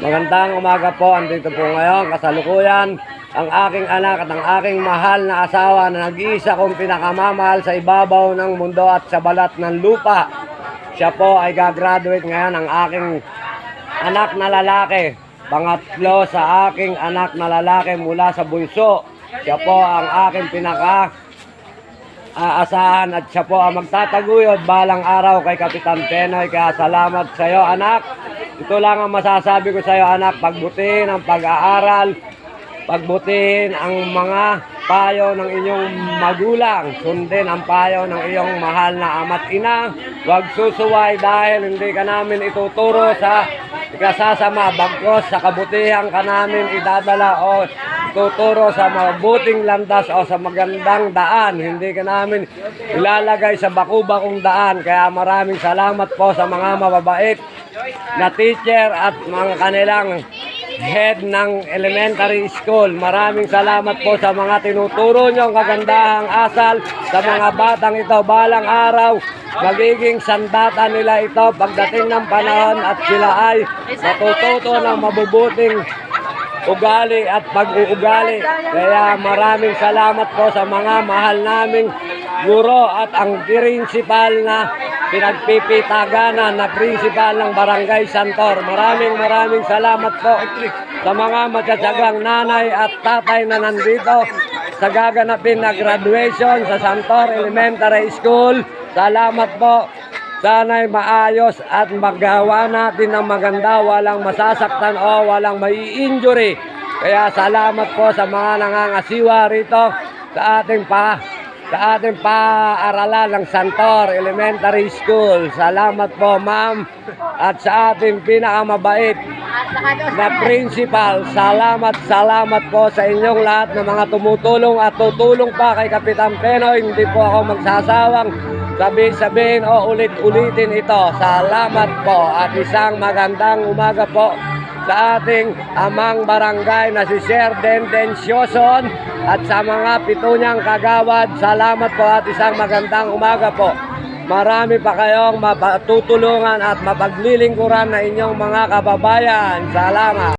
Magandang umaga po. Andito po ngayon kasalukuyan ang aking anak at ang aking mahal na asawa na nag-iisa kong pinakamamahal sa ibabaw ng mundo at sa balat ng lupa. Siya po ay gagraduate ngayon, ang aking anak na lalaki. Pangatlo sa aking anak na lalaki mula sa bunso. Siya po ang aking aasahan at siya po ang magtataguyod balang araw kay Kapitan Penoy. Kaya salamat sa iyo, anak. Ito lang ang masasabi ko sa iyo, anak. Pagbutihin ang pag-aaral, pagbutihin ang mga payo ng inyong magulang, sundin ang payo ng iyong mahal na ama't ina. Huwag susuway dahil hindi ka namin ituturo sa ikasasama, bagkos sa kabutihan ka namin idadala o tuturo sa mabuting landas o sa magandang daan. Hindi ka namin ilalagay sa baku-bakong daan. Kaya maraming salamat po sa mga mababait na teacher at mga kanilang head ng elementary school. Maraming salamat po sa mga tinuturo nyo ang kagandahang asal sa mga batang ito. Balang araw, magiging sandata nila ito pagdating ng panahon at sila ay matututo ng mabubuting ugali at pag-uugali. Kaya maraming salamat po sa mga mahal naming guro at ang principal na pinagpipitaganan na principal ng Barangay Santor. Maraming salamat po sa mga matsatsagang nanay at tatay na nandito sa gaganapin na graduation sa Santor Elementary School. Salamat po. Sana'y maayos at magawa natin ng maganda, walang masasaktan o walang mai-injury. Kaya salamat po sa mga nangangasiwa rito sa ating paaralan ng Santor Elementary School. Salamat po, ma'am. At sa ating pinakamabait na principal, salamat po sa inyong lahat na mga tumutulong at tutulong pa kay Kapitan Penoy. Hindi po ako magsasawang sabihin o ulit-ulitin ito. Salamat po at isang magandang umaga po sa ating amang barangay na si Sir Denden Sioson at sa mga pito niyang kagawad. Salamat po at isang magandang umaga po. Marami pa kayong mapatutulungan at mapaglilingkuran na inyong mga kababayan. Salamat.